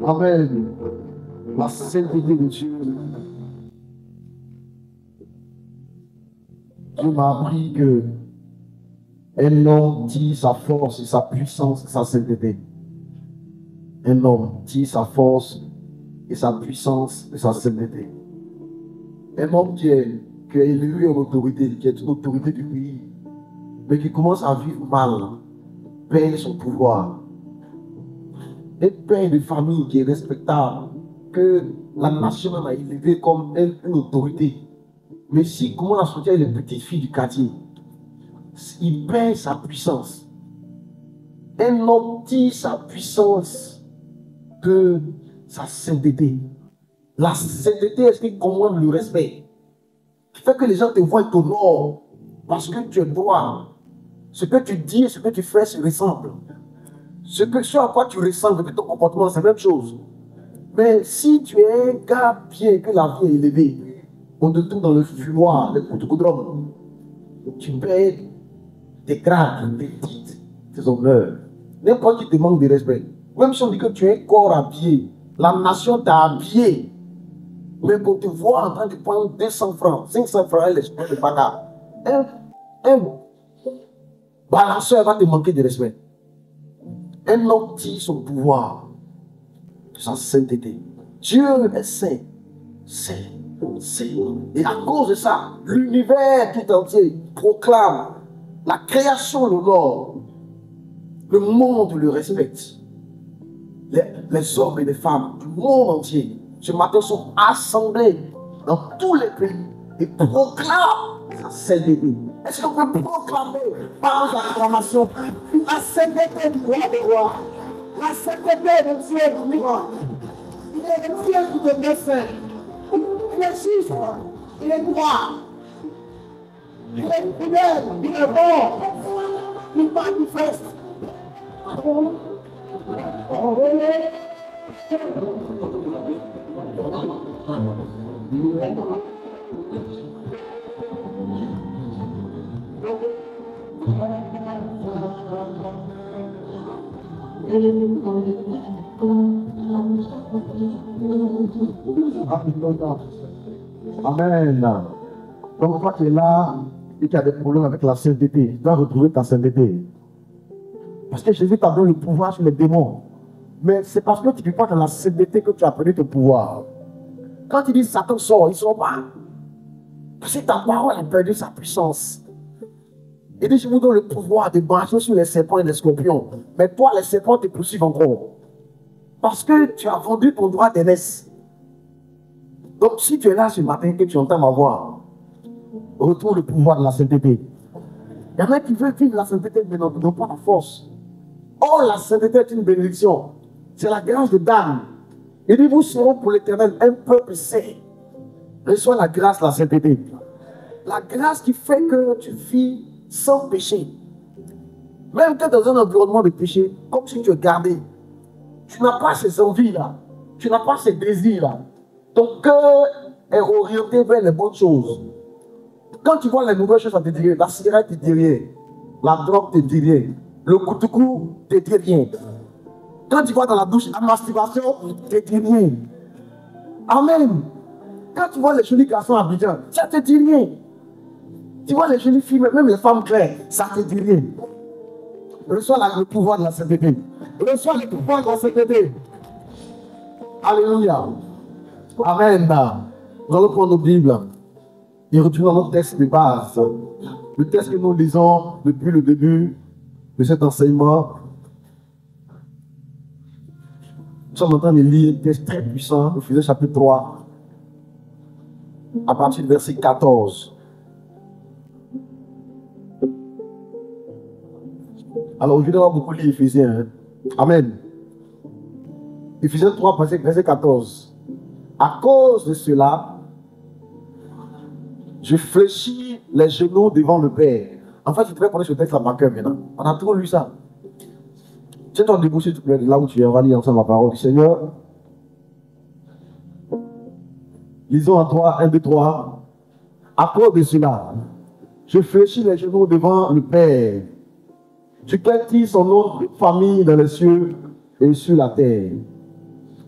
Amen. La sainteté de Dieu. Dieu m'a appris que un homme tire sa force et sa puissance et sa sainteté. Un homme tire sa force et sa puissance et sa sainteté. Un homme qui est élevé en autorité, qui est une autorité du pays, mais qui commence à vivre mal, perd son pouvoir. Un père de famille qui est respectable, que la nation a élevé comme une autorité. Mais si comment associer les petites filles du quartier, il perd sa puissance. Un homme tire sa puissance de sa sainteté. La sainteté est ce qui commande le respect. Qui fait que les gens te voient et t'honorent parce que tu es droit. Ce que tu dis et ce que tu fais se ressemblent. Ce à quoi tu ressembles, que ton comportement, c'est la même chose. Mais si tu es un gars bien, que la vie est élevée, on te trouve dans le fumoir, le couteau, tu perds tes grades, tes titres, tes honneurs. N'importe qui te manque de respect. Même si on dit que tu es un corps habillé, la nation t'a habillé, mais qu'on te voit en train de prendre 200 francs, 500 francs, l'esprit de bagarre. Un balanceur va te manquer de respect. Un homme tire son pouvoir de sa sainteté. Dieu est saint. Saint. Et à cause de ça, l'univers tout entier proclame, la création l'honore, le monde le respecte. Les hommes et les femmes du monde entier, ce matin, sont assemblés dans tous les pays et proclament sa sainteté. Est-ce qu'on peut proclamer par la acclamation la sainteté du roi des rois, la sainteté de Dieu du roi? Il est le Dieu qui te défend. Il est juste, il est droit, il est fidèle, il est bon, il manifeste. Amen. Donc, toi qui es là et qui a des problèmes avec la sainteté, tu dois retrouver ta sainteté. Parce que Jésus t'a donné le pouvoir sur les démons. Mais c'est parce que tu ne vis pas dans la sainteté que tu as perdu ton pouvoir. Quand tu dis Satan sort, il ne sort pas. Parce que ta parole a perdu sa puissance. Il dit, je vous donne le pouvoir de marcher sur les serpents et les scorpions. Mais toi, les serpents te poursuivent encore. Parce que tu as vendu ton droit d'aînesse. Donc, si tu es là ce matin, que tu entends ma voix, retrouve le pouvoir de la sainteté. Il y en a qui veulent vivre la sainteté, mais n'ont pas la force. Or, la sainteté est une bénédiction. C'est la grâce de Dan. Il dit, vous serez pour l'éternel un peuple saint. Reçois la grâce de la sainteté. La grâce qui fait que tu vis sans péché. Même que dans un environnement de péché, comme si tu es gardé. Tu n'as pas ces envies-là. Tu n'as pas ces désirs-là. Ton cœur est orienté vers les bonnes choses. Quand tu vois les mauvaises choses, ça te dit rien. La cigarette te dit rien. La drogue te dit rien. Le couteau te dit rien. Quand tu vas dans la douche, la masturbation te dit rien. Amen. Quand tu vois les jolis garçons à Abidjan, ça te dit rien. Tu vois les jolies filles, même les femmes claires, ça te dit rien. Reçois le pouvoir de la sainteté. Reçois le pouvoir de la sainteté. Alléluia. Amen. Nous allons prendre nos Bibles et retourner dans notre texte de base. Le texte que nous lisons depuis le début de cet enseignement. Nous sommes en train de lire un texte très puissant, Éphésiens chapitre 3, à partir du verset 14. Alors aujourd'hui, on va beaucoup lire Éphésiens. Amen. Éphésiens 3, verset 14. À cause de cela, je fléchis les genoux devant le Père. En fait, je devrais prendre ce texte à ma cœur maintenant. On a trop lu ça. Tiens-toi debout, s'il te plaît, là où tu es. On va lire ensemble la parole du Seigneur. Lisons en 3, 1, 2, 3. À cause de cela, je fléchis les genoux devant le Père. Tu qualifies son nom de famille dans les cieux et sur la terre,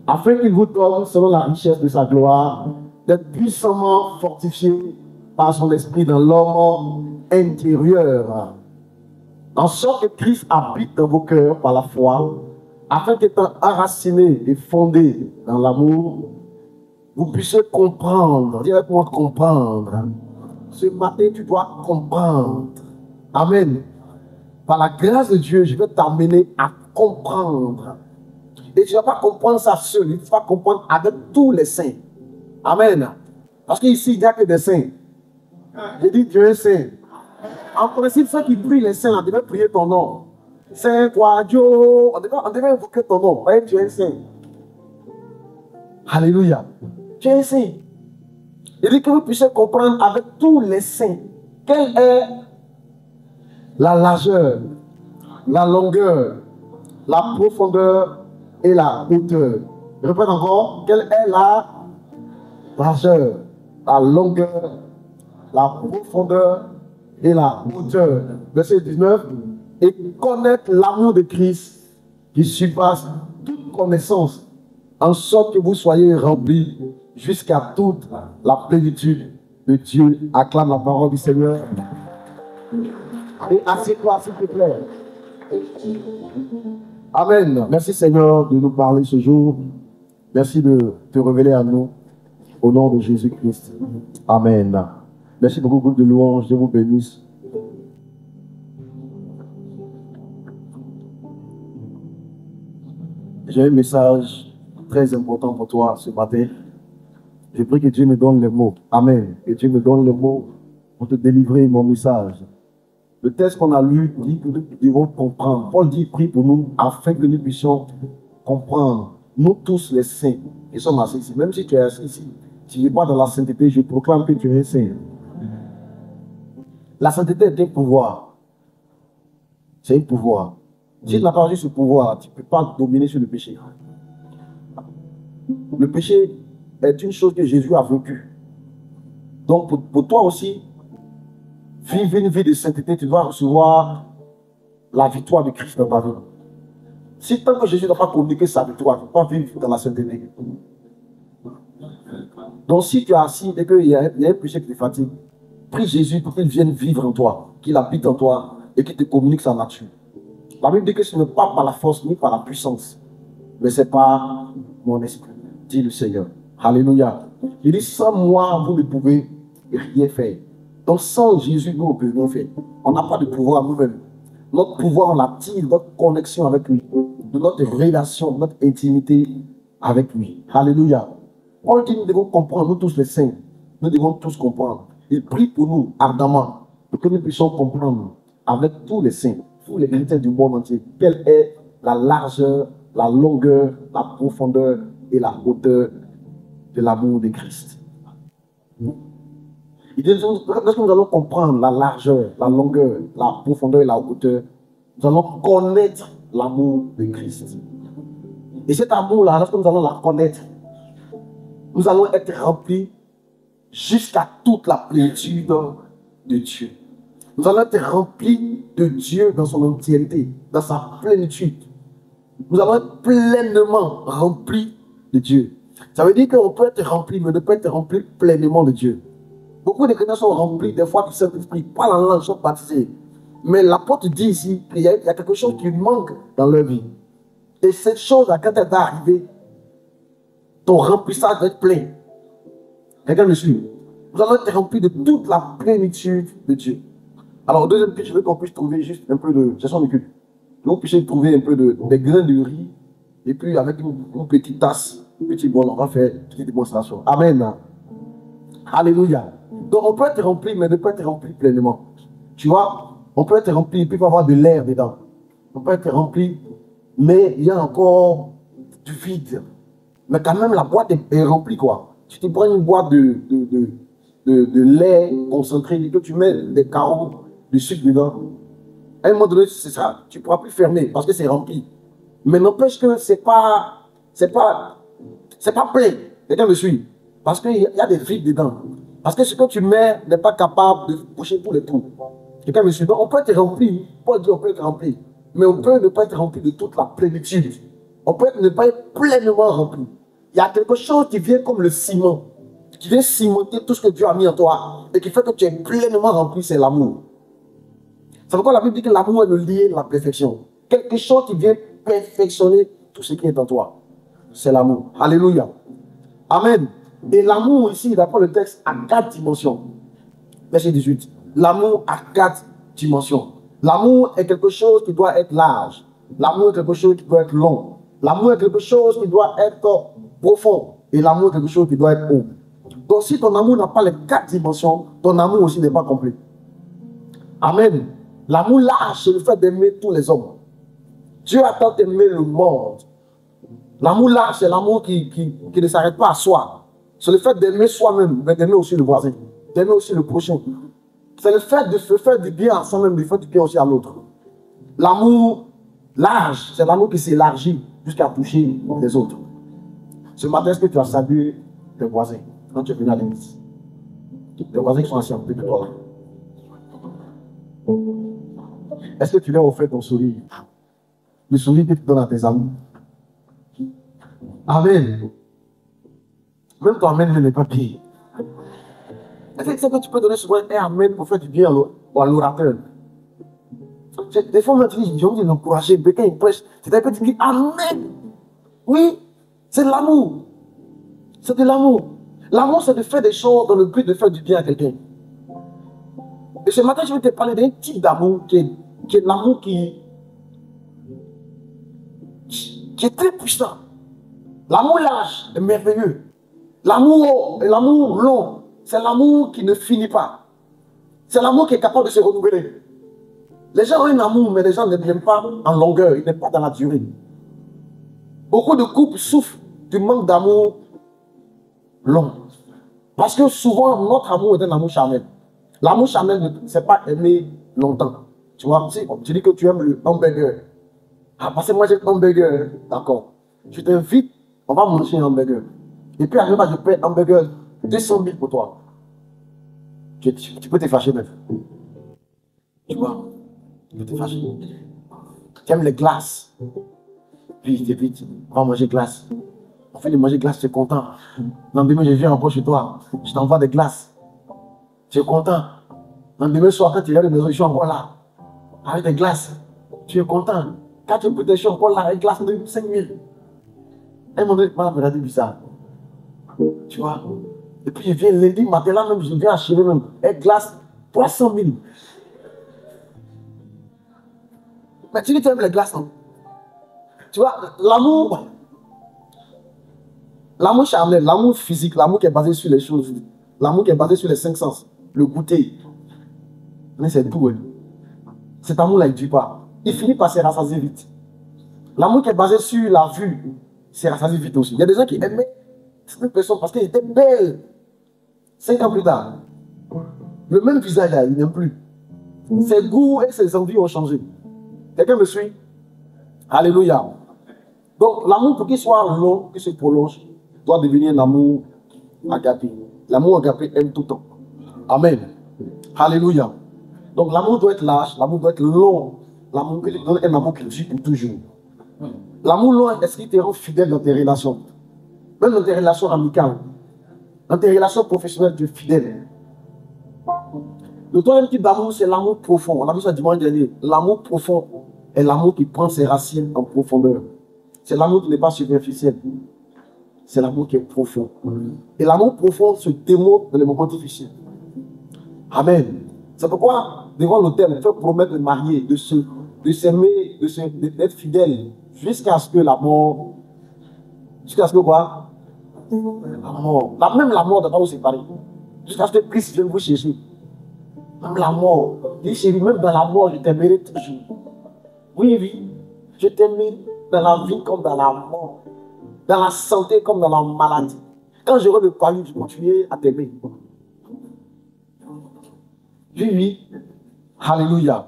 afin qu'il vous donne, selon la richesse de sa gloire, d'être puissamment fortifié par son esprit dans l'homme intérieur, en sorte que Christ habite dans vos cœurs par la foi, afin qu'étant enraciné et fondé dans l'amour, vous puissiez comprendre. Dis avec moi, comprendre. Ce matin, tu dois comprendre. Amen. Par la grâce de Dieu, je vais t'amener à comprendre. Et tu ne vas pas comprendre ça seul, tu vas comprendre avec tous les saints. Amen. Parce qu'ici, il n'y a que des saints. Je dis Dieu est saint. En principe, ceux qui prient les saints, on devait prier ton nom. Saint, toi, Dieu, on devait invoquer ton nom. Voyez, Dieu est saint. Alléluia. Dieu est saint. Il dit que vous puissiez comprendre avec tous les saints quelle est la largeur, la longueur, la profondeur et la hauteur. Je répète encore, quelle est la largeur, la longueur, la profondeur et la hauteur. Verset 19. Et connaître l'amour de Christ qui surpasse toute connaissance, en sorte que vous soyez remplis jusqu'à toute la plénitude de Dieu. Acclame la parole du Seigneur. Et assieds-toi, s'il te plaît. Amen. Merci Seigneur de nous parler ce jour. Merci de te révéler à nous. Au nom de Jésus-Christ. Amen. Merci beaucoup, groupe de louanges. Dieu vous bénisse. J'ai un message très important pour toi ce matin. Je prie que Dieu me donne les mots. Amen. Que Dieu me donne les mots pour te délivrer mon message. Le texte qu'on a lu dit que nous devons comprendre. Paul dit, prie pour nous afin que nous puissions comprendre. Nous tous les saints qui sommes assis ici. Même si tu es assis ici, si tu n'es pas dans la sainteté, je proclame que tu es saint. La sainteté est un pouvoir. C'est un pouvoir. Si tu n'as pas reçu ce pouvoir, tu ne peux pas dominer sur le péché. Le péché est une chose que Jésus a vécue. Donc pour toi aussi, vivre une vie de sainteté, tu dois recevoir la victoire de Christ dans ta vie. Si tant que Jésus n'a pas communiqué sa victoire, tu ne peux pas vivre dans la sainteté. Donc si tu es assis et qu'il y a un péché qui te fatigue, prie Jésus pour qu'il vienne vivre en toi, qu'il habite en toi et qu'il te communique sa nature. La Bible dit que ce n'est pas par la force ni par la puissance, mais c'est par mon esprit, dit le Seigneur. Alléluia. Il dit, sans moi, vous ne pouvez rien faire. Donc sans Jésus, nous, on ne peut rien faire. On n'a pas de pouvoir nous-mêmes. Notre pouvoir, on l'attire, notre connexion avec lui, de notre relation, notre intimité avec lui. Alléluia. Paul dit, nous devons comprendre, nous tous les saints, nous devons tous comprendre. Il prie pour nous ardemment, pour que nous puissions comprendre avec tous les saints, tous les chrétiens du monde entier, quelle est la largeur, la longueur, la profondeur et la hauteur de l'amour de Christ. Il dit, lorsque nous allons comprendre la largeur, la longueur, la profondeur et la hauteur, nous allons connaître l'amour de Christ. Et cet amour-là, lorsque nous allons la connaître, nous allons être remplis jusqu'à toute la plénitude de Dieu. Nous allons être remplis de Dieu dans son entièreté, dans sa plénitude. Nous allons être pleinement remplis de Dieu. Ça veut dire qu'on peut être rempli, mais on ne peut être rempli pleinement de Dieu. Beaucoup de chrétiens sont remplis des fois du Saint-Esprit, pas en langue, sont baptisés. Mais l'apôtre dit ici qu'il y a quelque chose qui manque dans leur vie. Et cette chose-là, quand elle va arriver, ton remplissage va être plein. Quelqu'un me suit? Nous allons être remplis de toute la plénitude de Dieu. Alors, au deuxième pitch, je veux qu'on puisse trouver juste un peu de gestion de culte. Que vous puissiez trouver un peu des grains de riz, et puis avec une petite tasse, un petit bol, on va faire une petite démonstration. Amen. Alléluia. Donc, on peut être rempli, mais ne pas être rempli pleinement. Tu vois, on peut être rempli, et puis il peut y avoir de l'air dedans. On peut être rempli, mais il y a encore du vide. Mais quand même, la boîte est remplie, quoi. Tu te prends une boîte de lait concentré, et que tu mets des carreaux de sucre dedans. À un moment donné, c'est ça, tu ne pourras plus fermer parce que c'est rempli. Mais n'empêche que c'est pas plein. Quelqu'un me suit? Parce qu'il y a des vides dedans. Parce que ce que tu mets n'est pas capable de boucher tous les trous. Quelqu'un me suit? Donc on peut être rempli. Paul dit on peut être rempli. Mais on peut ne pas être rempli de toute la plénitude. On peut ne pas être pleinement rempli. Il y a quelque chose qui vient comme le ciment. Qui vient cimenter tout ce que Dieu a mis en toi. Et qui fait que tu es pleinement rempli, c'est l'amour. C'est pourquoi la Bible dit que l'amour est le lien de la perfection. Quelque chose qui vient perfectionner tout ce qui est en toi. C'est l'amour. Alléluia. Amen. Et l'amour ici, d'après le texte, a 4 dimensions. Verset 18. L'amour a 4 dimensions. L'amour est quelque chose qui doit être large. L'amour est quelque chose qui doit être long. L'amour est quelque chose qui doit être profond. Et l'amour est quelque chose qui doit être haut. Donc si ton amour n'a pas les 4 dimensions, ton amour aussi n'est pas complet. Amen. L'amour large, c'est le fait d'aimer tous les hommes. Dieu a tant aimé le monde. L'amour large, c'est l'amour qui ne s'arrête pas à soi. C'est le fait d'aimer soi-même, mais d'aimer aussi le voisin, d'aimer aussi le prochain. C'est le fait de se faire du bien à soi-même, de faire du bien aussi à l'autre. L'amour large, c'est l'amour qui s'élargit jusqu'à toucher les autres. Ce matin, est-ce que tu as salué tes voisins quand tu es venu à l'église? Tes voisins qui sont assis un peu de toi. Est-ce que tu leur as offert ton sourire? Le sourire que tu donnes à tes amis. Amen. Même ton amen n'est pas pire. Est-ce que tu peux donner souvent un amen pour faire du bien à l'orateur? Des fois, j'ai envie de l'encourager. Quelqu'un il prêche. C'est un peu de dire amen. Oui, c'est de l'amour. C'est de l'amour. L'amour, c'est de faire des choses dans le but de faire du bien à quelqu'un. Et ce matin, je vais te parler d'un type d'amour qui est l'amour qui est très puissant. L'amour large est merveilleux. L'amour haut et l'amour long, c'est l'amour qui ne finit pas. C'est l'amour qui est capable de se renouveler. Les gens ont un amour, mais les gens ne l'aiment pas en longueur, ils n'aiment pas dans la durée. Beaucoup de couples souffrent du manque d'amour long. Parce que souvent, notre amour est un amour charnel. L'amour charnel, ce n'est pas aimer longtemps. Tu vois, si tu dis que tu aimes le hamburger. Ah, parce que moi, j'aime le hamburger. D'accord. Je t'invite, on va manger un hamburger. Et puis, après, je paie un hamburger 200 000 pour toi. Tu peux te fâcher même. Tu vois, tu peux te fâcher. Tu aimes les glaces. Puis, vite, on va manger glace. On fait de manger glace, tu es content. Lendemain, je viens encore chez toi. Je t'envoie des glaces. Tu es content. Lendemain soir, quand tu es à la maison, je suis encore là. Avec des glaces. Tu es content. Quand tu peux, je suis encore là avec des glaces de 5 000. Un moment donné, madame me a dit bizarre. Tu vois, Et puis je viens lundi matin là même, je viens achever même. Elle glace 300 000. Mais tu dis, tu aimes les glaces, non? Tu vois, l'amour charnel, l'amour physique, l'amour qui est basé sur les choses, l'amour qui est basé sur les 5 sens, le goûter. Mais c'est tout, hein. Cet amour-là, il ne dure pas. Il finit par se rassasier vite. L'amour qui est basé sur la vue, se rassasie vite aussi. Il y a des gens qui aimaient cette personne parce qu'elle était belle. 5 ans plus tard, le même visage là, il n'aime plus. Ses goûts et ses envies ont changé. Quelqu'un me suit? Alléluia. Donc, l'amour, pour qu'il soit long, qu'il se prolonge, doit devenir un amour agapé. L'amour agapé aime tout le temps. Amen. Alléluia. Donc, l'amour doit être large, l'amour doit être long. L'amour qui donne un amour qui dure pour toujours. L'amour long, est-ce qu'il te rend fidèle dans tes relations? Même dans tes relations amicales. Dans tes relations professionnelles, tu es fidèle. Le troisième type d'amour, c'est l'amour profond. On a vu ça dimanche dernier. L'amour profond est l'amour qui prend ses racines en profondeur. C'est l'amour qui n'est pas superficiel. C'est l'amour qui est profond. Et l'amour profond se démontre dans les moments difficiles. Amen. C'est pourquoi, devant l'autel, on fait promettre de marier, de s'aimer, d'être fidèle, jusqu'à ce que la mort. Jusqu'à ce que quoi? La mort. Même la mort doit pas vous séparer. Jusqu'à ce que Christ vienne vous chercher. Même la mort. Dis chérie, même dans la mort, je t'aimerai toujours. Oui, oui. Je t'aimerai dans la vie comme dans la mort. Dans la santé comme dans la maladie. Quand j'aurai le palu, je continuerai à t'aimer. Oui, oui. Alléluia.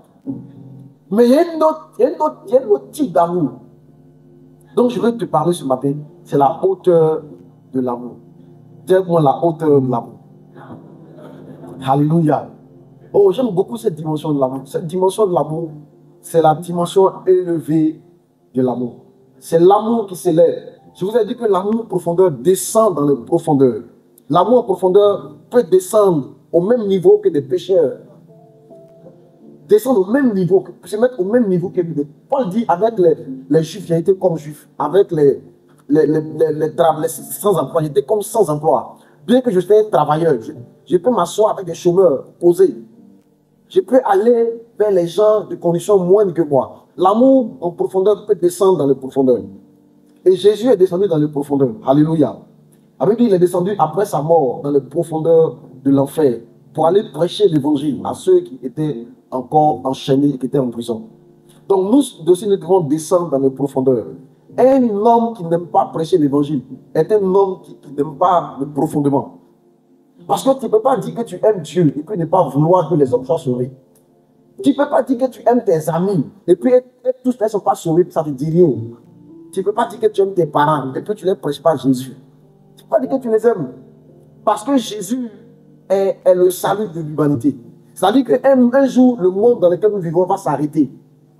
Mais il y a un autre type d'amour. Donc je vais te parler ce matin. C'est la hauteur de l'amour. Dis-moi la hauteur de l'amour. Alléluia. Oh, j'aime beaucoup cette dimension de l'amour. Cette dimension de l'amour, c'est la dimension élevée de l'amour. C'est l'amour qui s'élève. Je vous ai dit que l'amour en profondeur descend dans les profondeurs. L'amour en profondeur peut descendre au même niveau que des pécheurs. Descendre au même niveau, se mettre au même niveau que les. Paul dit avec les juifs, j'ai été comme juif. Avec les sans emploi, j'étais comme sans emploi. Bien que je sois travailleur, je peux m'asseoir avec des chômeurs, poser. Je peux aller vers les gens de conditions moindres que moi. L'amour en profondeur peut descendre dans les profondeurs. Et Jésus est descendu dans les profondeurs. Alléluia. Avec lui, il est descendu après sa mort dans les profondeurs de l'enfer pour aller prêcher l'évangile à ceux qui étaient encore enchaînés, qui étaient en prison. Donc nous aussi, nous devons descendre dans les profondeurs. Un homme qui n'aime pas prêcher l'évangile est un homme qui n'aime pas profondément. Parce que tu ne peux pas dire que tu aimes Dieu et puis ne pas vouloir que les hommes soient sauvés. Tu ne peux pas dire que tu aimes tes amis et puis tous ne sont pas sauvés, ça ne te dit rien. Tu ne peux pas dire que tu aimes tes parents et puis tu ne les prêches pas Jésus. Tu ne peux pas dire que tu les aimes. Parce que Jésus est le salut de l'humanité. C'est-à-dire qu'un jour, le monde dans lequel nous vivons va s'arrêter.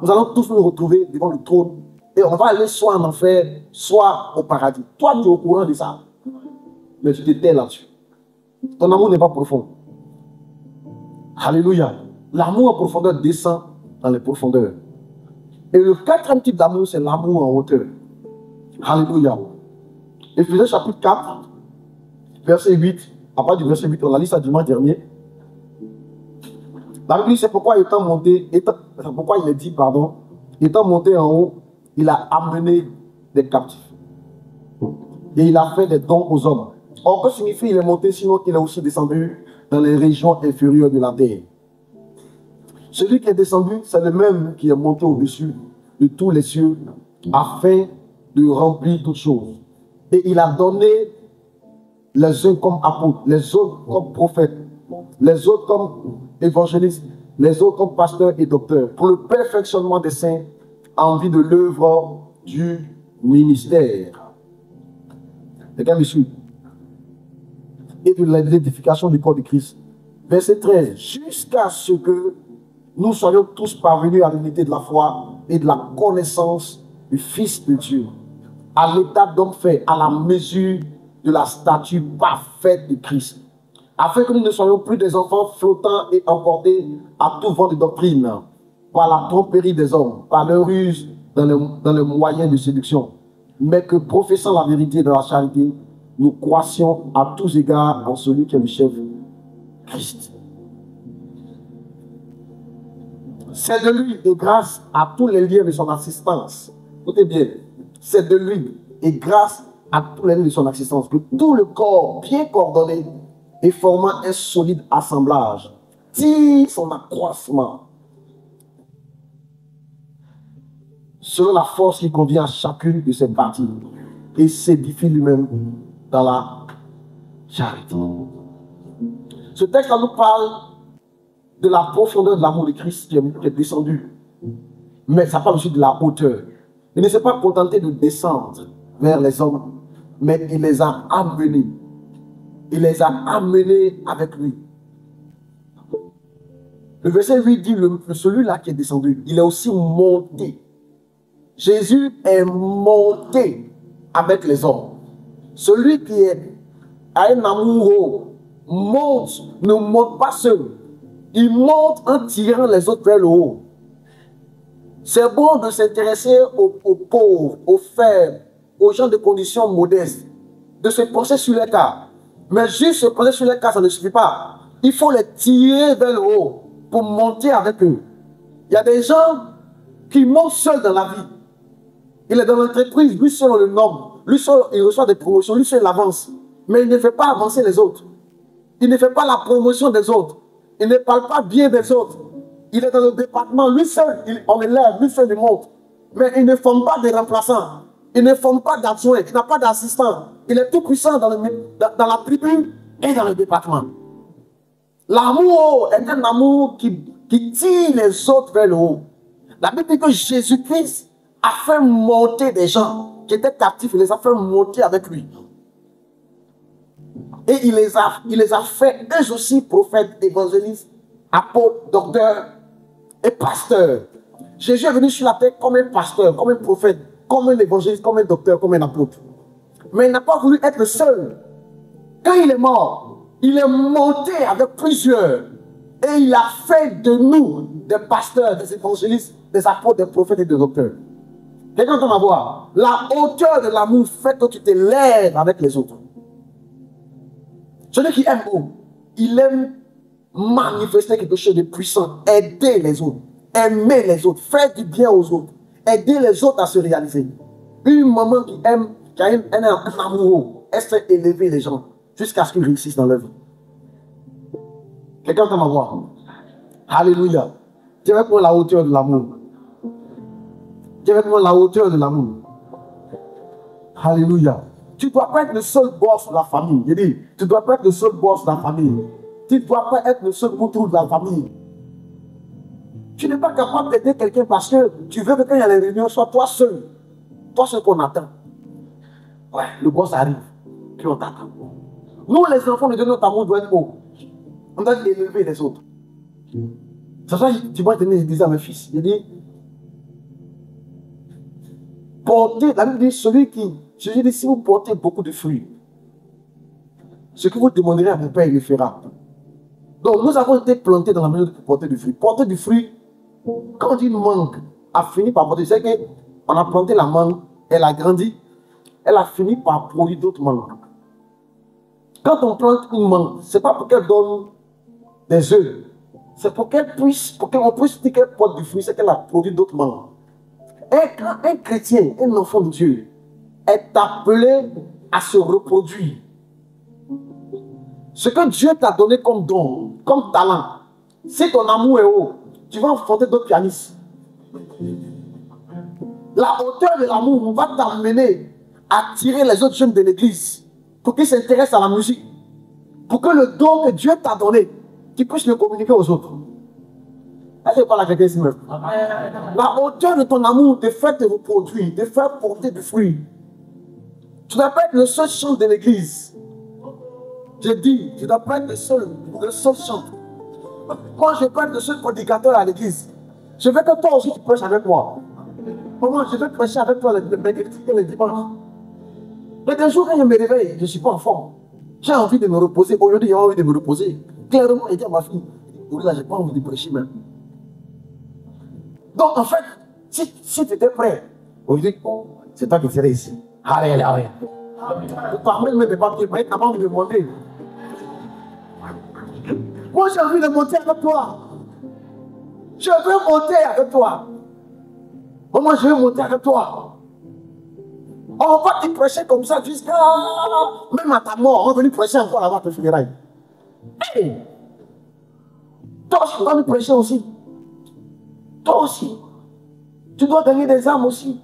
Nous allons tous nous retrouver devant le trône et on va aller soit en enfer, soit au paradis. Toi, tu es au courant de ça. Mais tu te tais là-dessus. Ton amour n'est pas profond. Alléluia. L'amour en profondeur descend dans les profondeurs. Et le quatrième type d'amour, c'est l'amour en hauteur. Alléluia. Éphésiens chapitre 4, verset 8. À part du verset 8, on a lu ça dimanche dernier. La Bible dit, c'est pourquoi étant monté, pourquoi il est dit, pardon, étant monté en haut, il a amené des captifs. Et il a fait des dons aux hommes. Or, que signifie il est monté, sinon qu'il est aussi descendu dans les régions inférieures de la terre. Celui qui est descendu, c'est le même qui est monté au-dessus de tous les cieux, afin de remplir toutes choses. Et il a donné les uns comme apôtres, les autres comme prophètes, les autres comme évangélistes, les autres comme pasteurs et docteurs, pour le perfectionnement des saints en vue de l'œuvre du ministère. Quelqu'un me suit? Et de l'édification du corps de Christ. Verset 13. Jusqu'à ce que nous soyons tous parvenus à l'unité de la foi et de la connaissance du Fils de Dieu, à l'état d'homme fait, à la mesure de la stature parfaite de Christ, afin que nous ne soyons plus des enfants flottants et emportés à tout vent de doctrine, par la tromperie des hommes, par leur ruse dans le moyen de séduction, mais que professant la vérité de la charité, nous croissions à tous égards en celui qui est le chef, Christ. C'est de lui et grâce à tous les liens de son assistance. Écoutez bien, c'est de lui et grâce à tous les liens de son assistance que tout le corps bien coordonné et formant un solide assemblage tire son accroissement selon la force qui convient à chacune de ses parties et s'édifie lui-même dans la charité. Ce texte-là nous parle de la profondeur de l'amour de Christ qui est descendu. Mais ça parle aussi de la hauteur. Il ne s'est pas contenté de descendre vers les hommes, mais il les a amenés. Il les a amenés avec lui. Le verset 8 dit, celui-là qui est descendu, il est aussi monté. Jésus est monté avec les hommes. Celui qui a un amour haut, ne monte pas seul. Il monte en tirant les autres vers le haut. C'est bon de s'intéresser aux pauvres, aux faibles, aux gens de conditions modestes, de se pencher sur les cas. Mais juste se pencher sur les cas, ça ne suffit pas. Il faut les tirer vers le haut pour monter avec eux. Il y a des gens qui montent seuls dans la vie. Il est dans l'entreprise, lui seul on le nomme, lui seul il reçoit des promotions, lui seul il avance. Mais il ne fait pas avancer les autres. Il ne fait pas la promotion des autres. Il ne parle pas bien des autres. Il est dans le département, lui seul, on l'élève, lui seul il monte. Mais il ne forme pas des remplaçants. Il ne forme pas d'adjoints, il n'a pas d'assistant. Il est tout puissant dans la tribune et dans le département. L'amour est un amour qui tire les autres vers le haut. La Bible dit que Jésus-Christ a fait monter des gens qui étaient captifs, il les a fait monter avec lui. Et il les a fait, eux aussi, prophètes, évangélistes, apôtres, docteurs et pasteurs. Jésus est venu sur la terre comme un pasteur, comme un prophète, comme un évangéliste, comme un docteur, comme un apôtre. Mais il n'a pas voulu être le seul. Quand il est mort, il est monté avec plusieurs. Et il a fait de nous des pasteurs, des évangélistes, des apôtres, des prophètes et des docteurs. Quelqu'un entend ma voix? La hauteur de l'amour fait que tu te lèves avec les autres. Celui qui aime haut, il aime manifester quelque chose de puissant, aider les autres, aimer les autres, faire du bien aux autres, aider les autres à se réaliser. Une maman qui aime, qui a un amour, elle fait élever les gens jusqu'à ce qu'ils réussissent dans leur vie. Quelqu'un entend ma voix? Alléluia. Tu vas prendre la hauteur de l'amour. Tu vas prendre la hauteur de l'amour. Alléluia. Tu ne dois pas être le seul boss de la famille. Je dis, tu ne dois pas être le seul boss de la famille. Tu ne dois pas être le seul bouton de la famille. Tu n'es pas capable d'aider quelqu'un parce que tu veux que quand il y a les réunions, soit toi seul qu'on attend. Ouais, le boss arrive, puis on t'attend. Nous, les enfants, de notre amour doit être haut. On doit élever les autres. C'est ça que tu vois, je disais à mes fils, je dis, portez, la Bible dit, Jésus dit, si vous portez beaucoup de fruits, ce que vous demanderez à mon Père, il le fera. Donc, nous avons été plantés dans la mesure de porter du fruit. Porter du fruit, quand une mangue a fini par porter, c'est qu'on a planté la mangue, elle a grandi, elle a fini par produire d'autres mangues. Quand on plante une mangue, ce n'est pas pour qu'elle donne des œufs, c'est pour qu'on puisse dire qu'elle porte du fruit, c'est qu'elle a produit d'autres mangues. Et quand un chrétien, un enfant de Dieu, est appelé à se reproduire, ce que Dieu t'a donné comme don, comme talent, si ton amour est haut, tu vas affronter d'autres pianistes. La hauteur de l'amour va t'amener à tirer les autres jeunes de l'église pour qu'ils s'intéressent à la musique, pour que le don que Dieu t'a donné, tu puisses le communiquer aux autres. La hauteur de ton amour te fait te reproduire, te fait porter du fruit. Tu ne dois pas être le seul chant de l'église. Je dis, tu ne dois pas être le seul chant. Moi, je ne veux pas être le seul prédicateur à l'église. Je veux que toi aussi tu prêches avec moi. Moi, je veux prêcher avec toi le mercredi et le dimanche. Mais des jours, quand je me réveille, je ne suis pas en forme. J'ai envie de me reposer. Aujourd'hui, j'ai envie de me reposer. Clairement, il dit à ma fille, aujourd'hui, je n'ai pas envie de prêcher même. Donc, en fait, si tu étais prêt, aujourd'hui, c'est toi qui serais ici. Alléluia. Vous parlez même des papiers, mais comment vous demandez? Moi, j'ai envie de monter avec toi. Je veux monter avec toi. Moi, je veux monter avec toi. On va te prêcher comme ça jusqu'à... Même à ta mort, on va venir prêcher encore avant tes funérailles. Hey! Toi aussi, tu dois nous prêcher aussi. Toi aussi. Tu dois gagner des âmes aussi.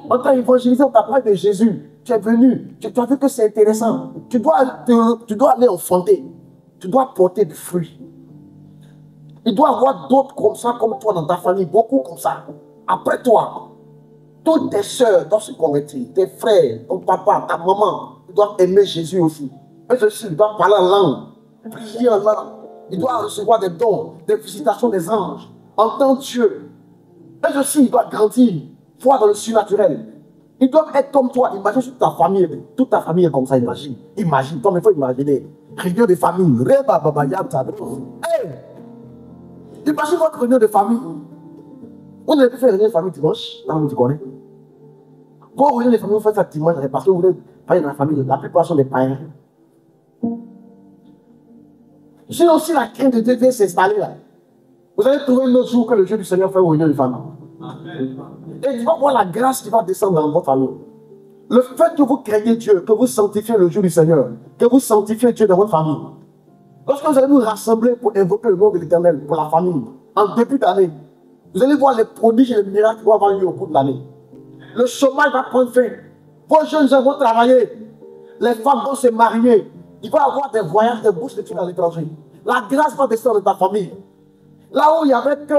On t'a évangélisé, on t'a parlé de Jésus. Tu es venu. Tu as vu que c'est intéressant. Tu dois aller enfanter. Tu dois porter du fruit. Il doit y avoir d'autres comme ça, comme toi dans ta famille. Beaucoup comme ça. Après toi. Toutes tes soeurs doivent se convertir, tes frères, ton papa, ta maman, ils doivent aimer Jésus aussi. Eux aussi, ils doivent parler en langue, prier en langue. Ils doivent recevoir des dons, des visitations des anges, entendre Dieu. Eux aussi, ils doivent grandir, voir dans le surnaturel. Ils doivent être comme toi. Imagine toute ta famille est comme ça, imagine. Imagine, toi, il faut imaginer. Réunion de famille. Hey! Imagine votre réunion de famille. On aurait pu faire une réunion de famille dimanche, dans tu connais. Pour réunir les familles, vous faites ça dimanche, parce que vous voulez parler dans la famille. La plupart sont des païens. Sinon, si la crainte de Dieu vient s'installer là, vous allez trouver un autre jour que le Dieu du Seigneur fait une réunion de famille. Et tu vas voir la grâce qui va descendre dans votre famille. Le fait que vous craignez Dieu, que vous sanctifiez le jour du Seigneur, que vous sanctifiez Dieu dans votre famille. Lorsque vous allez vous rassembler pour invoquer le nom de l'Éternel pour la famille, en début d'année, vous allez voir les prodiges et les miracles qui vont avoir lieu au cours de l'année. Le chômage va prendre fin. Vos jeunes gens vont travailler. Les femmes vont se marier. Il va y avoir des voyages, des bourses d'études à l'étranger. La grâce va descendre de ta famille. Là où il y avait que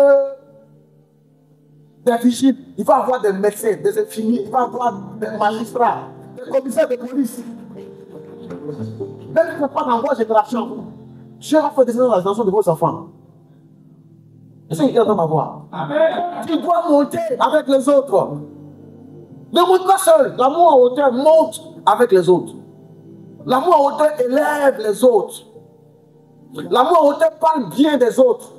des vigiles, il va y avoir des médecins, des infirmiers, il va y avoir des magistrats, des commissaires de police. Même si ce n'est pas dans vos générations, Dieu va faire descendre la génération de vos enfants. Est-ce que quelqu'un entend ma voix? Tu dois monter avec les autres. Ne monte pas seul. L'amour en hauteur monte avec les autres. L'amour en hauteur élève les autres. L'amour en hauteur parle bien des autres.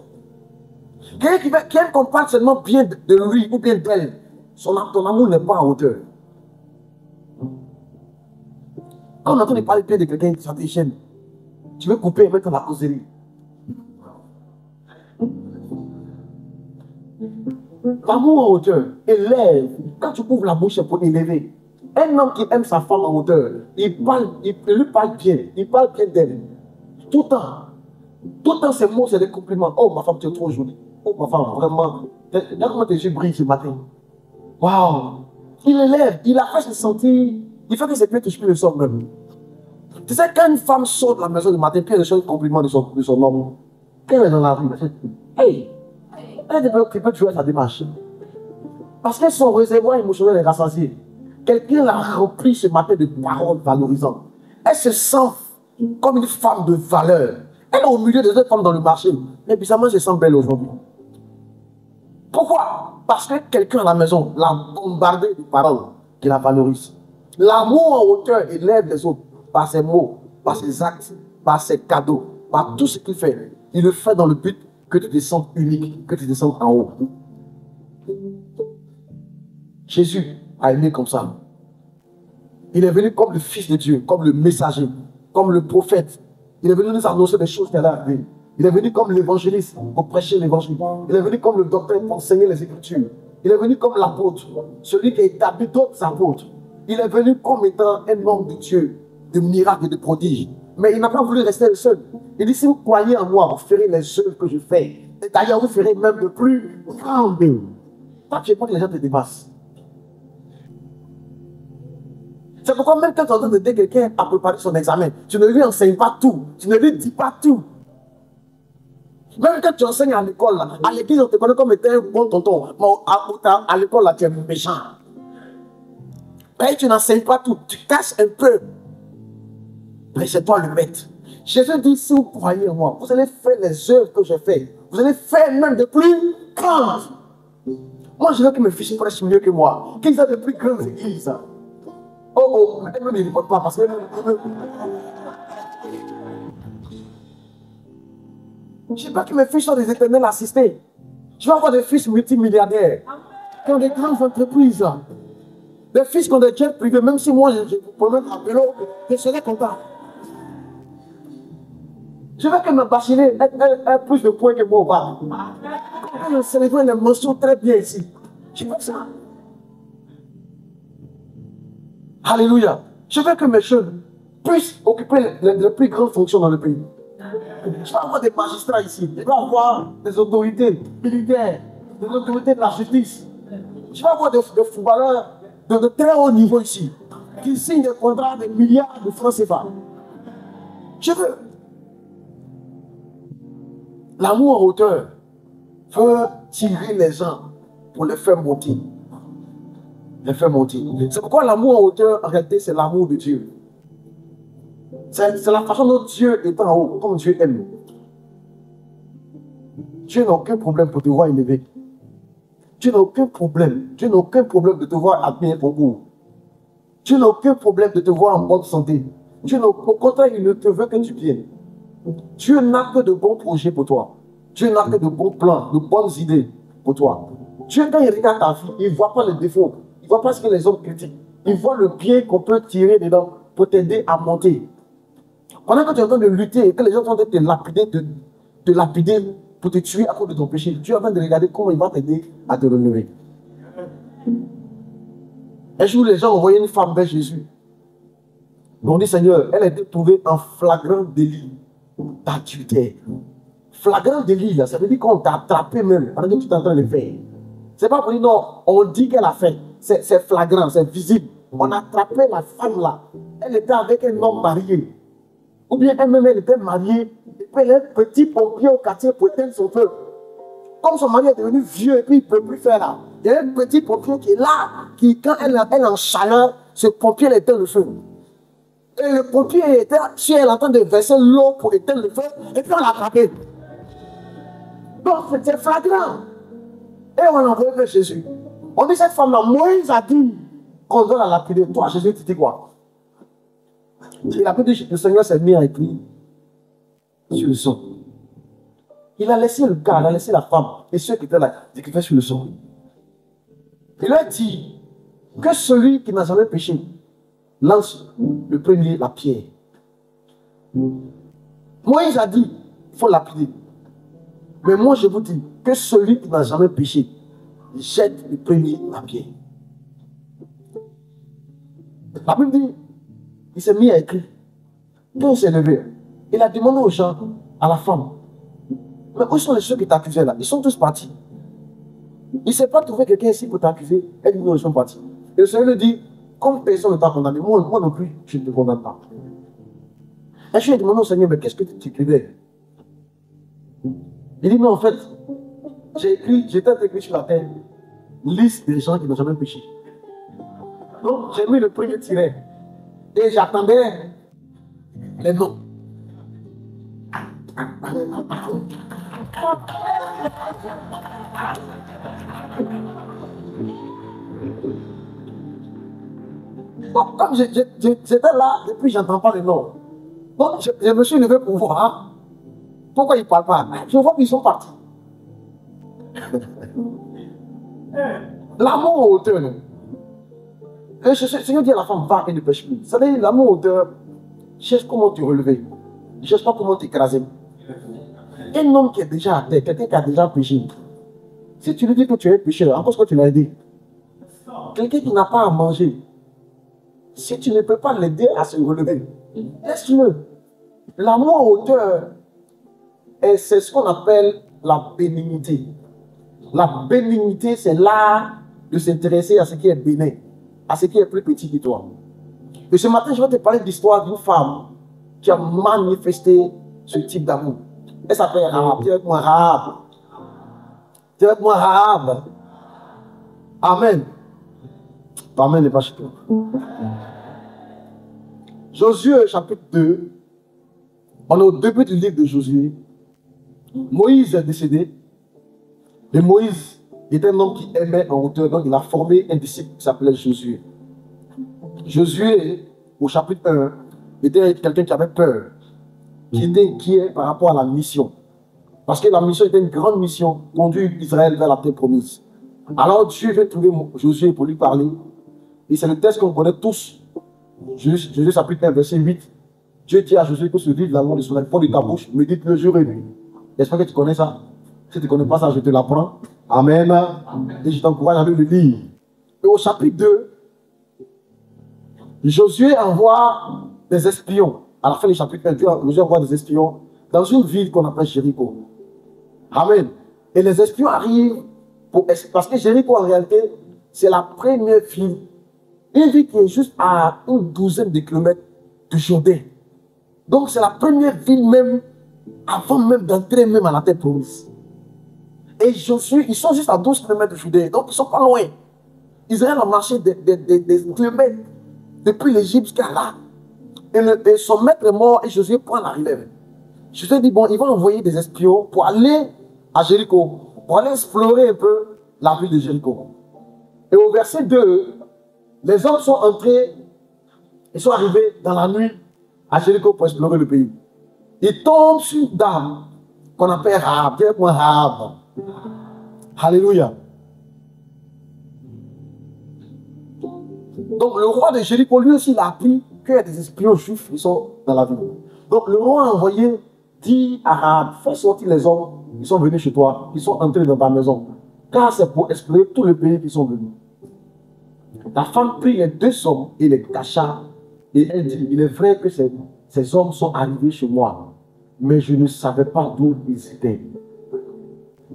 Quelqu'un qui aime qu'on parle seulement bien de lui ou bien d'elle, ton amour n'est pas en hauteur. Quand on entend parler bien de quelqu'un, ça te gêne. Tu veux couper et mettre la causerie. L'amour en hauteur élève. Quand tu ouvres la bouche, c'est pour élever. Un homme qui aime sa femme en hauteur, il lui parle bien, il parle bien d'elle. Tout le temps. Tout le temps, ces mots, c'est des compliments. Oh, ma femme, tu es trop jolie. Oh, ma femme, vraiment. Regarde comment tes yeux brillent ce matin. Waouh. Il élève, il la fait se sentir. Il fait que ses pieds touchent plus le sol même. Tu sais, quand une femme sort de la maison le matin, puis elle reçoit un compliment de son homme, quand elle est dans la rue, hey, elle peut jouer à sa démarche. Parce que son réservoir émotionnel est rassasié. Quelqu'un l'a rempli ce matin de paroles valorisantes. Elle se sent comme une femme de valeur. Elle est au milieu des autres femmes dans le marché. Mais bizarrement, elle se sent belle aujourd'hui. Pourquoi? Parce que quelqu'un à la maison l'a bombardé de paroles qui la valorise. L'amour en hauteur élève les autres par ses mots, par ses actes, par ses cadeaux, par tout ce qu'il fait. Il le fait dans le but que tu te sentes unique, que tu te sentes en haut. Jésus a aimé comme ça. Il est venu comme le Fils de Dieu, comme le messager, comme le prophète. Il est venu nous annoncer des choses qui allaient arriver. Il est venu comme l'évangéliste pour prêcher l'évangile. Il est venu comme le docteur pour enseigner les Écritures. Il est venu comme l'apôtre, celui qui a établi d'autres apôtres. Il est venu comme étant un homme de Dieu, de miracles et de prodiges. Mais il n'a pas voulu rester le seul. Il dit, si vous croyez en moi, vous ferez les œuvres que je fais. Et d'ailleurs, vous ferez même de plus grandes. Toi, tu es pas que les gens te dépassent. C'est pourquoi même quand tu entends dire quelqu'un a préparé son examen, tu ne lui enseignes pas tout. Tu ne lui dis pas tout. Même quand tu enseignes à l'école, à l'église, on te connaît comme étant un bon tonton. Mais à l'école, là, tu es méchant. Mais tu n'enseignes pas tout. Tu caches un peu. Mais c'est toi le maître. Jésus dit, si vous croyez en moi, vous allez faire les œuvres que j'ai faites. Vous allez faire même de plus grandes. Moi, je veux que mes fils prêchent mieux que moi. Qu'ils aient de plus grandes églises. Oh, elle ne me répond pas parce que... Je ne sais pas que mes fils sont des éternels assistés. Je vais avoir des fils multimilliardaires qui ont des grandes entreprises. des fils qui ont des jets privés, même si moi je vous promets à vélo, je serai content. Je veux que ma bassinet ait plus de points que moi au bas. Le Sénégal les mentionne très bien ici. Je veux ça. Alléluia. Je veux que mes jeunes puissent occuper les plus grandes fonctions dans le pays. Je veux avoir des magistrats ici. Je veux avoir des autorités militaires, des autorités de la justice. Je veux avoir des footballeurs de très haut niveau ici, qui signent des contrats de milliards de francs CFA. Je veux. L'amour en hauteur veut tirer les gens pour les faire monter. Les faire monter. C'est pourquoi l'amour en hauteur, en réalité, c'est l'amour de Dieu. C'est la façon dont Dieu est en haut, comme Dieu aime. Dieu n'a aucun problème pour te voir élevé. Dieu n'a aucun problème. Dieu n'a aucun problème de te voir admirer ton goût. Dieu n'a aucun problème de te voir en bonne santé. Dieu n'a, au contraire, il ne te veut que du bien. Dieu n'a que de bons projets pour toi. Dieu n'a que de bons plans, de bonnes idées pour toi. Dieu, quand il regarde ta vie, il ne voit pas les défauts. Il ne voit pas ce que les hommes critiquent. Il voit le bien qu'on peut tirer dedans pour t'aider à monter. Pendant que tu es en train de lutter et que les gens sont en train de te lapider pour te tuer à cause de ton péché, Dieu est en train de regarder comment il va t'aider à te relever. Un jour, les gens ont envoyé une femme vers Jésus. Ils ont dit, Seigneur, elle a été trouvée en flagrant délit d'adultère. Flagrant délit, là, ça veut dire qu'on t'a attrapé même pendant que tu es en train de le faire. C'est pas pour dire non, on dit qu'elle a fait. C'est flagrant, c'est visible. On a attrapé la femme là. Elle était avec un homme marié. Ou bien elle-même, elle était mariée. Et puis elle est un petit pompier au quartier pour éteindre son feu. Comme son mari est devenu vieux et puis il ne peut plus faire là. Il y a un petit pompier qui est là, qui quand elle est en chaleur, ce pompier éteint le feu. Et le pompier était sur elle en train de verser l'eau pour éteindre le feu, et puis on l'a attrapé. Donc c'était flagrant. Et on l'a envoyé vers Jésus. On dit cette femme-là, Moïse a dit qu'on doit la lapider. Toi, Jésus, tu dis quoi? Il a dit, le Seigneur s'est mis à écrire sur le sol. Il a laissé le gars, il a laissé la femme, et ceux qui étaient là, ils écrivaient sur le sol. Il leur dit que celui qui n'a jamais péché lance le premier la pierre. Moïse a dit, il faut lapider. Mais moi, je vous dis que celui qui n'a jamais péché jette le premier la pierre. La Bible dit, il s'est mis à écrire. Quand il s'est levé, il a demandé aux gens, à la femme, mais où sont les ceux qui t'accusaient là? Ils sont tous partis. Il ne s'est pas trouvé quelqu'un ici pour t'accuser. Elle dit non, ils sont partis. Et le Seigneur lui dit, comme personne ne t'a condamné, moi non plus, je ne te condamne pas. Et je lui ai demandé au Seigneur, mais qu'est-ce que tu écrivais? Il dit, non, en fait, j'étais écrit sur la terre, liste des gens qui n'ont jamais péché. Donc, j'ai mis le premier tiret. Et j'attendais les noms. Donc, comme j'étais là, depuis j'entends pas les noms. Donc, je me suis levé pour voir pourquoi ils ne parlent pas. Je vois qu'ils sont partis. L'amour en hauteur, non? Le Seigneur dit à la femme, va et ne pêche plus. Ça veut dire, l'amour en hauteur, cherche comment te relever. Ne cherche pas comment t'écraser. Un homme qui est déjà à terre, quelqu'un qui a déjà péché. Si tu lui dis que tu es péché, en cause que tu l'as aidé. Quelqu'un qui n'a pas à manger. Si tu ne peux pas l'aider à se relever, laisse-le. L'amour en hauteur, c'est ce qu'on appelle la bénignité. La bénignité, c'est l'art de s'intéresser à ce qui est bénin, à ce qui est plus petit que toi. Et ce matin, je vais te parler de l'histoire d'une femme qui a manifesté ce type d'amour. Elle s'appelle Rahab. Dis avec moi, Rahab. Dis avec moi, Rahab. Amen. Amen n'est pas chez toi. Josué, chapitre 2. On est au début du livre de Josué. Moïse est décédé. Et Moïse était un homme qui aimait en hauteur. Donc il a formé un disciple qui s'appelait Josué. Josué, au chapitre 1, était quelqu'un qui avait peur, qui était inquiet par rapport à la mission. Parce que la mission était une grande mission, conduire Israël vers la terre promise. Alors Dieu veut trouver Josué pour lui parler Et c'est le texte qu'on connaît tous. Jésus chapitre 1, verset 8. Dieu dit à Jésus que ce livre, l'amour de son fond de ta bouche, médite-le jour et nuit. J'espère que tu connais ça. Si tu ne connais pas ça, je te l'apprends. Amen. Et je t'encourage à le lire. Et au chapitre 2, Josué envoie des espions. À la fin du chapitre 1, Josué envoie des espions dans une ville qu'on appelle Jéricho. Amen. Et les espions arrivent parce que Jéricho, en réalité, c'est la première ville. Une ville qui est juste à une douzaine de kilomètres de Jourdain. Donc c'est la première ville même, avant même d'entrer même à la terre promise. Et Josué, ils sont juste à 12 km de Jourdain, donc ils ne sont pas loin. Israël a marché des kilomètres depuis l'Égypte jusqu'à là. Et son maître est mort et Josué prend la relève. Josué dit, bon, il va envoyer des espions pour aller à Jéricho, pour aller explorer un peu la ville de Jéricho. Et au verset 2, les hommes sont entrés, ils sont arrivés dans la nuit à Jéricho pour explorer le pays. Ils tombent sur une dame qu'on appelle Rahab. Viens moi Rahab. Alléluia. Donc le roi de Jéricho, lui aussi, il a appris qu'il y a des espions juifs qui sont dans la ville. Donc le roi a envoyé, dit à Rahab, fais sortir les hommes qui sont venus chez toi, qui sont entrés dans ta maison. Car c'est pour explorer tout le pays qui sont venus. La femme prit les 2 hommes et les cacha. Et elle dit, il est vrai que ces hommes sont arrivés chez moi, mais je ne savais pas d'où ils étaient.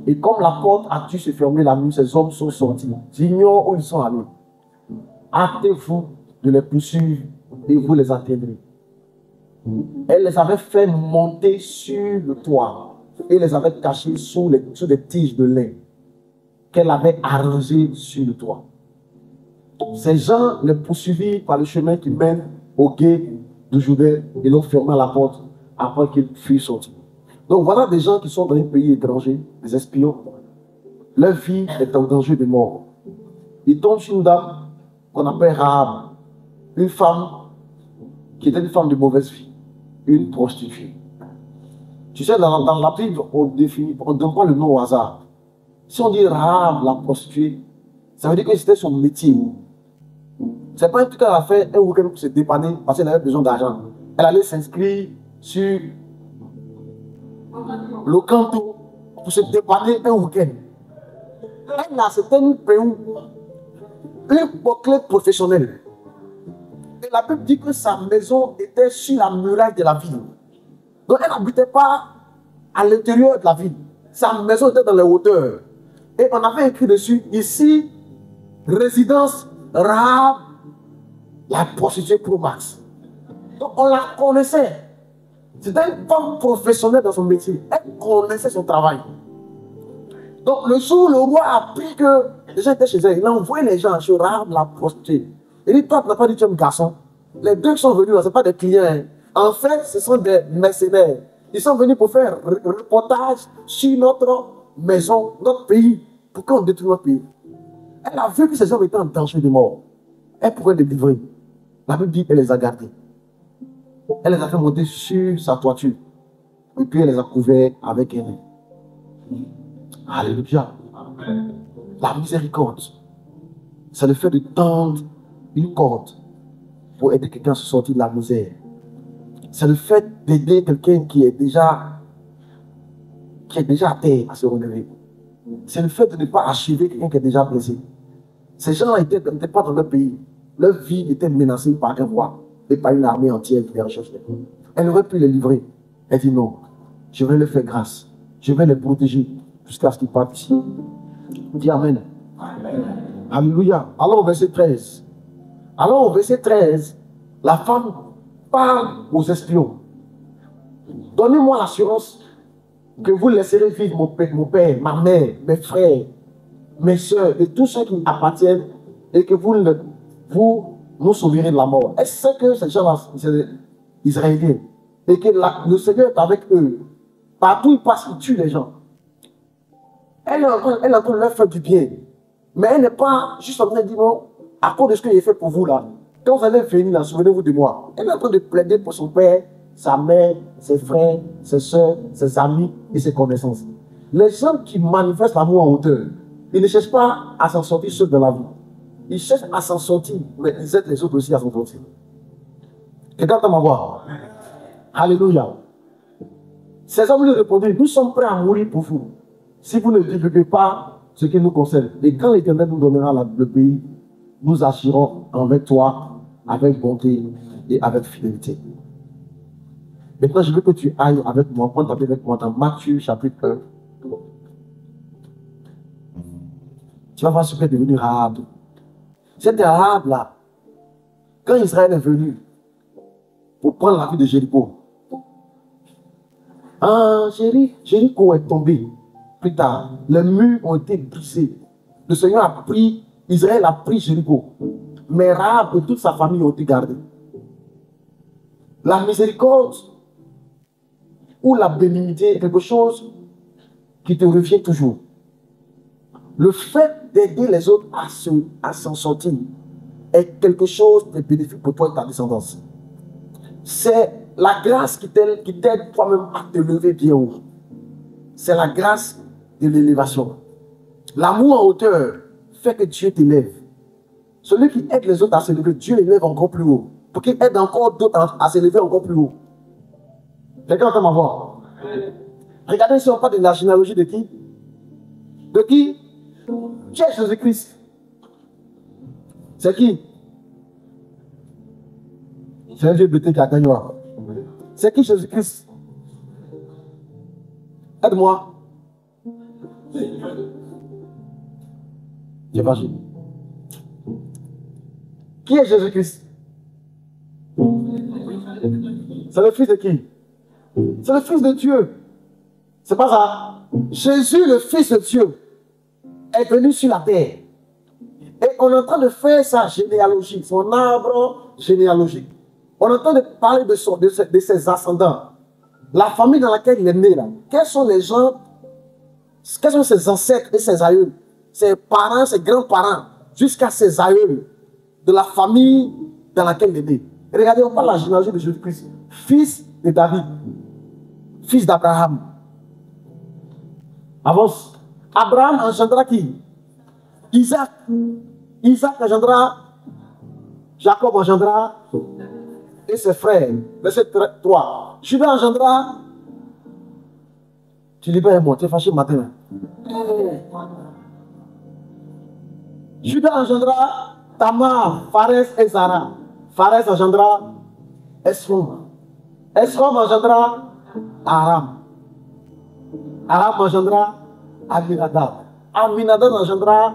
Et comme la porte a dû se fermer la nuit, ces hommes sont sortis. J'ignore où ils sont allés. Hâtez-vous de les poursuivre et vous les atteindrez. Elle les avait fait monter sur le toit et les avait cachés sous des tiges de lin qu'elle avait arrangées sur le toit. Ces gens les poursuivirent par le chemin qui mène au gué de Jourdain et l'ont fermé à la porte après qu'ils fuient sortis. Donc voilà des gens qui sont dans un pays étranger, des espions. Leur vie est en danger de mort. Ils tombent sur une dame qu'on appelle Rahab, une femme qui était une femme de mauvaise vie, une prostituée. Tu sais, dans la Bible, on ne donne pas le nom au hasard. Si on dit Rahab, la prostituée, ça veut dire que c'était son métier. Ce n'est pas un truc qu'elle a fait un week-end pour se dépanner parce qu'elle avait besoin d'argent. Elle allait s'inscrire sur le canton pour se dépanner un week-end. Elle a certaines pays, une bouclette professionnelle. Et la Bible dit que sa maison était sur la muraille de la ville. Donc elle n'habitait pas à l'intérieur de la ville. Sa maison était dans les hauteurs. Et on avait écrit dessus, ici, résidence Rahab, la prostituée Pro Max. Donc on la connaissait. C'était une femme professionnelle dans son métier. Elle connaissait son travail. Donc le jour où le roi a appris que les gens étaient chez elle, il a envoyé les gens chez Rahab, la prostituée. Il dit, toi, tu n'as pas dit tu es un garçon. Les deux qui sont venus là, ce ne sont pas des clients. Hein. En fait, ce sont des mercenaires. Ils sont venus pour faire un reportage sur notre maison, notre pays, pour qu'on détruise notre pays. Elle a vu que ces hommes étaient en danger de mort. Elle pourrait les livrer. La Bible dit qu'elle les a gardés. Elle les a fait monter sur sa toiture. Et puis elle les a couverts avec elle. Alléluia. La miséricorde, c'est le fait de tendre une corde pour aider quelqu'un à se sortir de la misère. C'est le fait d'aider quelqu'un qui est déjà à terre à se relever. C'est le fait de ne pas achever quelqu'un qui est déjà blessé. Ces gens n'étaient pas dans leur pays. Leur vie était menacée par un roi et par une armée entière qui les recherchait. Elle aurait pu les livrer. Elle dit non, je vais leur faire grâce. Je vais les protéger jusqu'à ce qu'ils partent ici. On dit Amen. Amen. Alléluia. Alors au verset 13. Alors au verset 13, la femme parle aux espions. Donnez-moi l'assurance que vous laisserez vivre mon père, ma mère, mes frères, mes soeurs et tous ceux qui appartiennent et que vous nous sauverez de la mort. Elle sait que ces gens-là, c'est des Israéliens et que le Seigneur est avec eux. Partout où ils passent, ils tuent les gens. Elle est en train de leur faire du bien. Mais elle n'est pas juste en train de dire non, à cause de ce que j'ai fait pour vous là. Quand vous allez venir là, souvenez-vous de moi. Elle est en train de plaider pour son père, sa mère, ses frères, ses soeurs, ses amis et ses connaissances. Les gens qui manifestent l'amour en hauteur, ils ne cherchent pas à s'en sortir seuls dans la vie. ils cherchent à s'en sortir, mais ils aident les autres aussi à s'en sortir. Quelqu'un entend ma voix? Alléluia. Ces hommes lui répondirent, nous sommes prêts à mourir pour vous, si vous ne divulguez pas ce qui nous concerne. Et quand l'Éternel nous donnera le pays, nous assurons envers toi avec bonté et avec fidélité. Maintenant, je veux que tu ailles avec moi, prends ta Bible avec moi dans Matthieu chapitre 1. Tu vas voir ce qui est devenu Rahab. Cette Rahab-là, quand Israël est venu pour prendre la ville de Jéricho, Jéricho est tombé. Plus tard, les murs ont été brisés. Le Seigneur a pris, Israël a pris Jéricho. Mais Rahab et toute sa famille ont été gardés. La miséricorde ou la bénignité est quelque chose qui te revient toujours. Le fait d'aider les autres à s'en sortir est quelque chose de bénéfique pour toi et ta descendance. C'est la grâce qui t'aide toi-même à te lever bien haut. C'est la grâce de l'élévation. L'amour en hauteur fait que Dieu t'élève. Celui qui aide les autres à se lever, Dieu l'élève encore plus haut. Pour qu'il aide encore d'autres à se lever encore plus haut. Quelqu'un entend ma voix? Regardez si on parle de la généalogie de qui? De qui? Qui est Jésus-Christ? C'est qui? C'est un vieux bété qui a gagné. C'est qui Jésus-Christ? Aide-moi. J'ai pas vu. Qui est Jésus-Christ? C'est le fils de qui? C'est le fils de Dieu. C'est pas ça. Jésus, le fils de Dieu, est venu sur la terre. Et on est en train de faire sa généalogie, son arbre généalogique. On est en train de parler de ses ascendants. La famille dans laquelle il est né là. Quels sont les gens, quels sont ses ancêtres et ses aïeux, ses parents, ses grands-parents, jusqu'à ses aïeux de la famille dans laquelle il est né. Et regardez, on parle de la généalogie de Jésus-Christ, fils de David, fils d'Abraham. Avance. Abraham engendra qui? Isaac. Isaac engendra Jacob engendra et ses frères. Verset 3. Judas engendra. Tu dis pas un mot, tu es fâché matin. Judas engendra Tamar, Pharez et Zara. Pharez engendra Esrom. Esrom engendra Aram. Aram engendra Aminadab. Aminadab engendra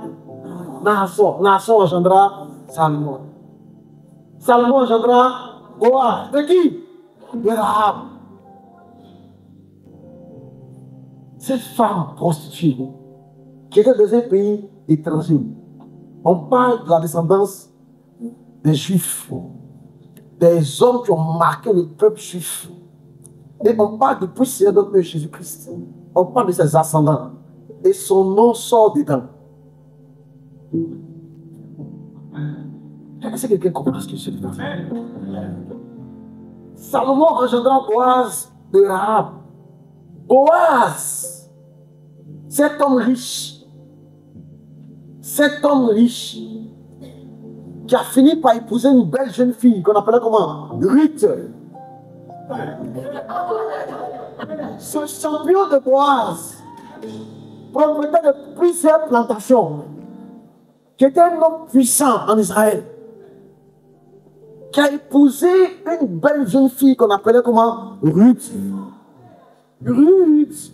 Naasson. Naasson engendra Salmon. Salmon engendra Boaz. De qui? De Rahab. Cette femme prostituée qui était dans un pays étranger. On parle de la descendance des Juifs, des hommes qui ont marqué le peuple juif. Et on parle du puissant de notre Jésus-Christ. On parle de ses ascendants. Et son nom sort dedans. Est-ce que quelqu'un comprend ce que je dis? Salomon engendra Boaz de Rahab. Boaz, cet homme riche, qui a fini par épouser une belle jeune fille qu'on appelait comment? Ruth. Ce champion de Boaz, propriétaire de plusieurs plantations, qui était un homme puissant en Israël, qui a épousé une belle jeune fille qu'on appelait comment? Ruth. Ruth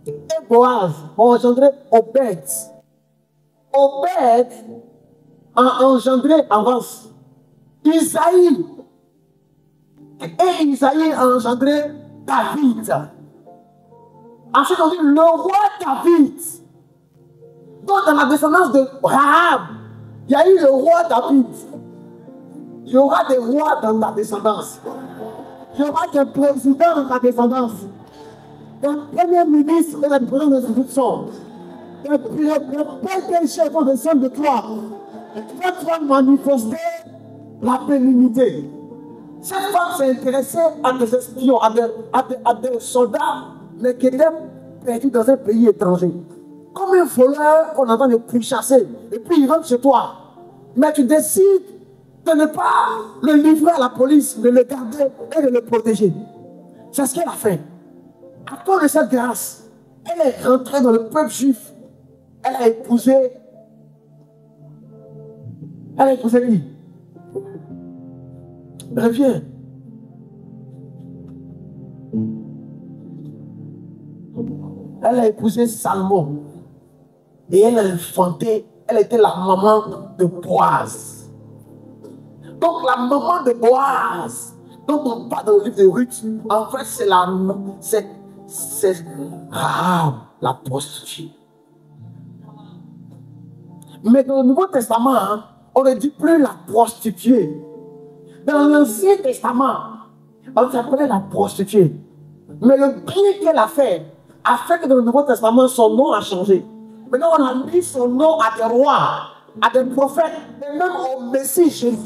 et Boaz ont engendré Obed. Obed a engendré avance Isaïe. Et Isaïe a engendré David. Ensuite, on dit le roi David. Donc, dans la descendance de Rahab, il y a eu le roi David. Il y aura des rois dans ta descendance. Il y aura des présidents dans ta descendance. Des premiers ministres et des présidents d'institution. Des PDG vont descendre de toi. Cette femme manifester la bénignité. Cette femme s'est intéressée à des espions, à des soldats, mais qui étaient perdus dans un pays étranger. Comme un voleur qu'on entend le pourchasser. Et puis il rentre chez toi. Mais tu décides de ne pas le livrer à la police, de le garder et de le protéger. C'est ce qu'elle a fait. À cause de cette grâce, elle est rentrée dans le peuple juif. Elle a épousé lui. Reviens. Elle a épousé Salmon. Et elle a enfanté, elle était la maman de Boaz. Donc la maman de Boaz, dont on parle dans le livre de Ruth, en fait c'est Rahab, la prostituée. Mais dans le Nouveau Testament, hein, on ne dit plus la prostituée. Dans l'Ancien Testament, on s'appelait la prostituée. Mais le bien qu'elle a fait que dans le Nouveau Testament, son nom a changé. Maintenant, on a mis son nom à des rois, à des prophètes, et même au Messie Jésus.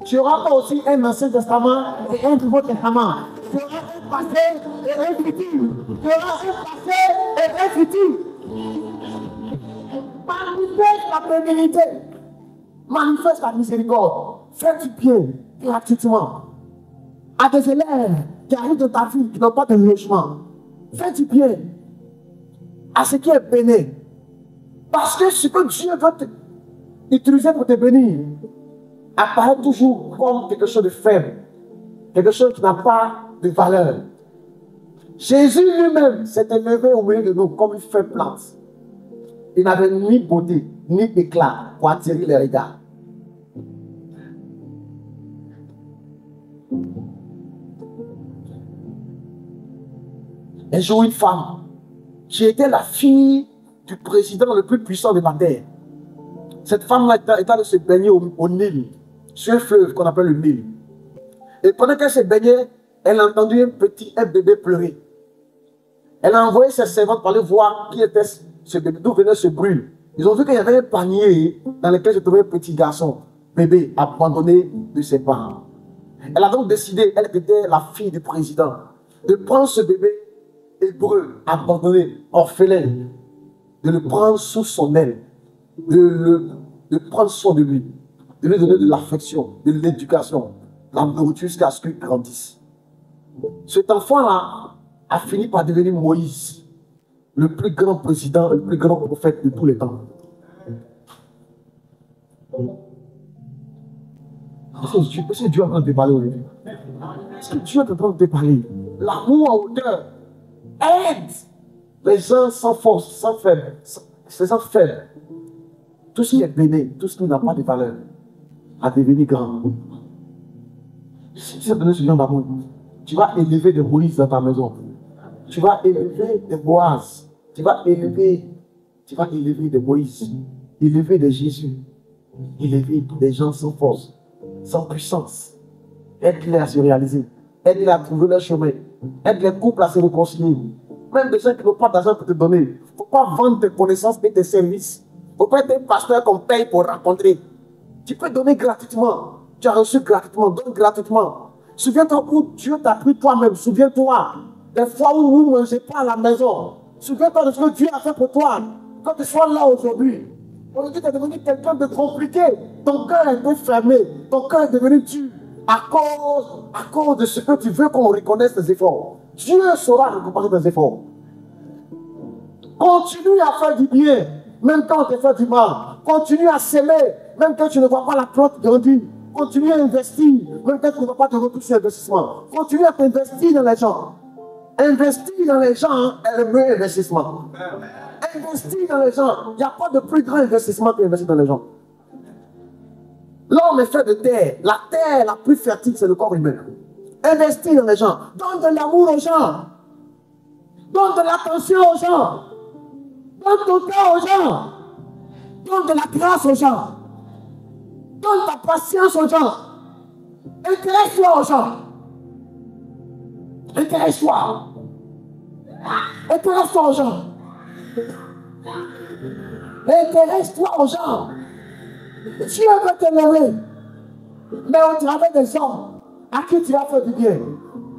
Tu auras pas aussi un Ancien Testament et un Nouveau Testament. Tu auras un passé et un futur. Tu auras un passé et un futur. Manifeste la bénédiction. Manifeste la miséricorde. Fais du bien gratuitement. À des élèves qui arrivent dans ta vie, qui n'ont pas de logement. Fais du bien à ce qui est béni. Parce que ce que Dieu veut utiliser pour te bénir apparaît toujours comme quelque chose de faible. Quelque chose qui n'a pas de valeur. Jésus lui-même s'est élevé au milieu de nous comme une faible plante. Il n'avait ni beauté, ni éclat pour attirer les regards. Un jour, une femme qui était la fille du président le plus puissant de la terre. Cette femme-là était allée se baigner au Nil, sur un fleuve qu'on appelle le Nil. Et pendant qu'elle se baignait, elle a entendu un bébé pleurer. Elle a envoyé ses servantes pour aller voir qui était ce bébé, d'où venait ce bruit. Ils ont vu qu'il y avait un panier dans lequel se trouvait un petit garçon, bébé, abandonné de ses parents. Elle a donc décidé, elle était la fille du président, de prendre ce bébé hébreu, abandonné, orphelin, de le prendre sous son aile, de prendre soin de lui donner de l'affection, de l'éducation, la nourriture jusqu'à ce qu'il grandisse. Cet enfant-là a fini par devenir Moïse, le plus grand président, le plus grand prophète de tous les temps. Est-ce que Dieu est en train de te parler aujourd'hui? Est-ce que Dieu est en train de te parler? L'amour en hauteur aide les gens sans force, sans faible, les gens faibles. Tout ce qui est béni, tout ce qui n'a pas de valeur, à devenir grand. Si tu as donné ce genre d'amour, tu vas élever des Moïse dans ta maison. Tu vas élever des Boaz. Tu vas élever des Moïse. Élever des Jésus. Élever des gens sans force, sans puissance. Aide-les à se réaliser. Aide-les à trouver leur chemin. Aide les couples à se réconcilier. Même des gens qui n'ont pas d'argent pour te donner. Il ne faut pas vendre tes connaissances et tes services. Il ne faut pas être un pasteur qu'on paye pour rencontrer. Tu peux donner gratuitement. Tu as reçu gratuitement, donne gratuitement. Souviens-toi où Dieu t'a pris toi-même. Souviens-toi des fois où vous ne mangez pas à la maison. Souviens-toi de ce que Dieu a fait pour toi. Quand tu sois là aujourd'hui. Aujourd'hui, tu es devenu quelqu'un de compliqué. Ton cœur est un peu fermé. Ton cœur est devenu dur. À cause de ce que tu veux qu'on reconnaisse tes efforts. Dieu saura récompenser tes efforts. Continue à faire du bien, même quand on te fait du mal. Continue à s'aimer, même quand tu ne vois pas la plante grandir. Continue à investir, même quand tu ne vois pas de retour sur investissement. Continue à t'investir dans les gens. Investir dans les gens est le meilleur investissement. Investir dans les gens, il n'y a pas de plus grand investissement qu'investir dans les gens. L'homme est fait de terre. La terre la plus fertile, c'est le corps humain. Investis dans les gens. Donne de l'amour aux gens. Donne de l'attention aux gens. Donne ton cœur aux gens. Donne de la grâce aux gens. Donne ta patience aux gens. Intéresse-toi aux gens. Intéresse-toi. Intéresse-toi aux gens. Intéresse-toi aux gens. Dieu veut t'aimer. Mais au travers des hommes à qui tu vas faire du bien.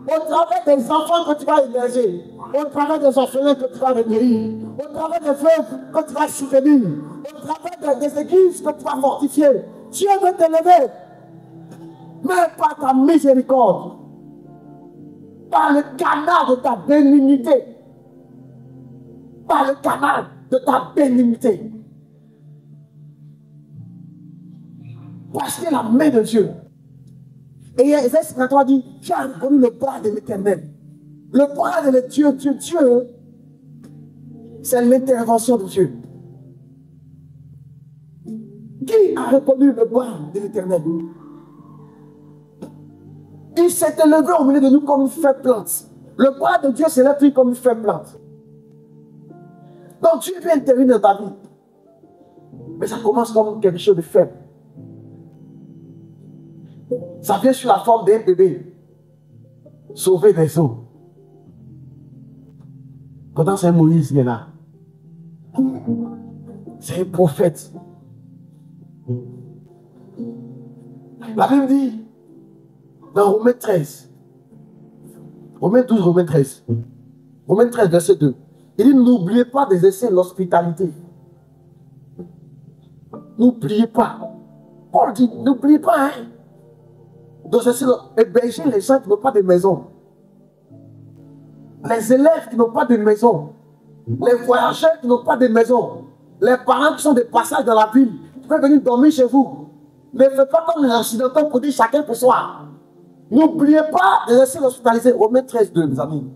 Au travers des enfants que tu vas émerger. Au travers des orphelins que tu vas recueillir. Au travers des veuves que tu vas soutenir. au travers des églises que tu vas fortifier. Dieu veut t'élever. Mais par ta miséricorde, par le canal de ta bénignité, par le canal de ta bénignité. Parce que la main de Dieu. Et Ésaïe 53 dit, tu as reconnu le bras de l'Éternel. Le bras de Dieu, c'est l'intervention de Dieu. Qui a reconnu le bras de l'Éternel? Il s'est élevé au milieu de nous comme une faible plante. Le bras de Dieu s'élève comme une faible plante. Donc Dieu vient intervenir dans ta vie. Mais ça commence comme quelque chose de faible. Ça vient sous la forme d'un bébé. Sauver des eaux. Pourtant c'est Moïse qui est là. C'est un prophète. La Bible dit, dans Romains 13, Romains 12, Romains 13, Romains 13, verset 2, il dit, n'oubliez pas d'exercer l'hospitalité. N'oubliez pas. Paul dit, n'oubliez pas, hein, d'héberger les gens qui n'ont pas de maison. Les élèves qui n'ont pas de maison. Les voyageurs qui n'ont pas de maison. Les parents qui sont de passage dans la ville, qui peuvent venir dormir chez vous. Ne faites pas comme les occidentaux pour dire chacun pour soi. N'oubliez pas d'exercer l'hospitalité. Romains 13, 2, mes amis.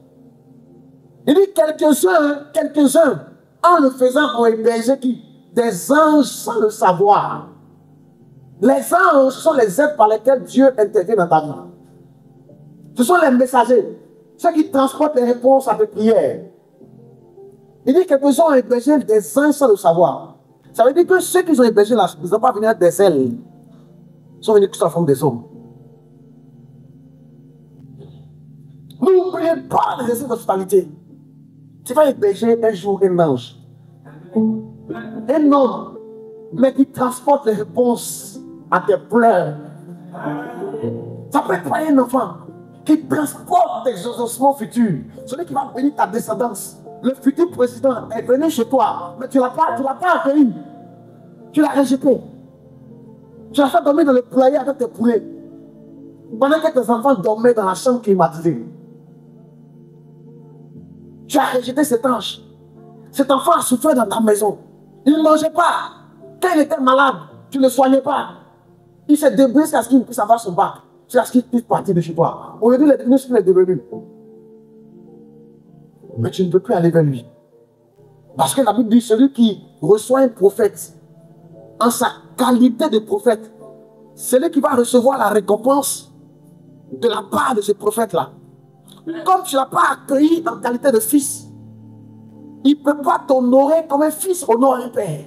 Il dit quelques-uns, en le faisant, ont hébergé qui? Des anges sans le savoir. Les anges sont les êtres par lesquels Dieu intervient dans ta vie. Ce sont les messagers, ceux qui transportent les réponses à tes prières. Il dit quelques-uns ont hébergé des anges sans le savoir. Ça veut dire que ceux qui ont hébergé là, ils ne sont pas venus des ailes. Ils sont venus sous la forme des hommes. N'oubliez pas d'exercer l'hospitalité. Tu vas héberger un jour un ange. Un homme, mais qui transporte les réponses à tes pleurs. Ça peut être un enfant qui transporte tes exaucements futurs. Celui qui va bénir ta descendance. Le futur président est venu chez toi, mais tu ne l'as pas accueilli. Tu l'as rejeté. Tu l'as fait dormir dans le poulailler avec tes poulets. Pendant que tes enfants dormaient dans la chambre climatisée. Tu as rejeté cet ange. Cet enfant a souffert dans ta maison. Il ne mangeait pas. Quand il était malade, tu ne le soignais pas. Il s'est débrouillé jusqu'à ce qu'il puisse avoir son bac. Jusqu'à ce qu'il puisse partir de chez toi. Aujourd'hui, il est devenu ce qu'il est devenu. Mais tu ne peux plus aller vers lui. Parce que la Bible dit, celui qui reçoit un prophète, en sa qualité de prophète, celui qui va recevoir la récompense de la part de ce prophète-là. Comme tu ne l'as pas accueilli en qualité de fils, il ne peut pas t'honorer comme un fils honore un père.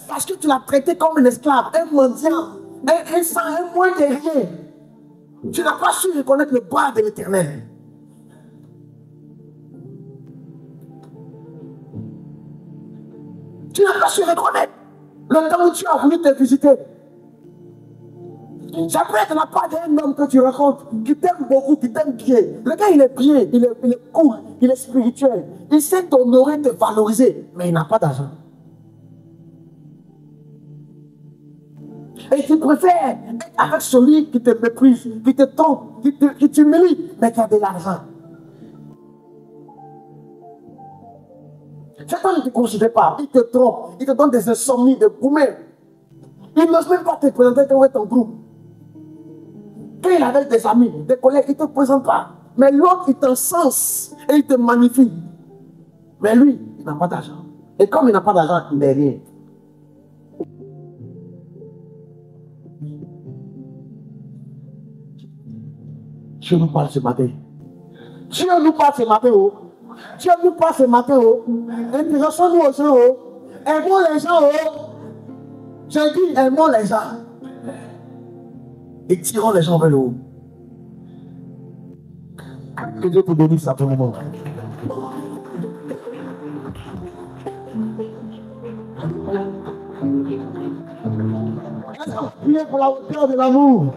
Parce que tu l'as traité comme un esclave, un mendiant, un moins de rien. Tu n'as pas su reconnaître le bras de l'Éternel. Tu n'as pas su reconnaître le temps où tu as voulu te visiter. Ça peut être la part d'un homme que tu rencontres, qui t'aime beaucoup, qui t'aime bien. Le gars, il est bien, il est cool, il est spirituel. Il sait t'honorer, te valoriser, mais il n'a pas d'argent. Et tu préfères être avec celui qui te méprise, qui te trompe, qui t'humilie, mais qui a de l'argent. Cet homme ne te considère pas, il te trompe, il te donne des insomnies, des gourmets. Il n'ose même pas te présenter comme ton groupe. Quand il est avec des amis, des collègues, il ne te présente pas. Mais l'autre, il t'encense et il te magnifie. Mais lui, il n'a pas d'argent. Et comme il n'a pas d'argent, il n'est rien. Dieu nous parle ce matin. Dieu nous parle ce matin. Oh. Dieu nous parle ce matin. Oh. Intéressons-nous aux gens. Oh. Aimons les gens. Oh. J'ai dit, aimons les gens. Et tirons les gens vers le haut. Que Dieu te bénisse à tout moment. Priez pour la hauteur de l'amour.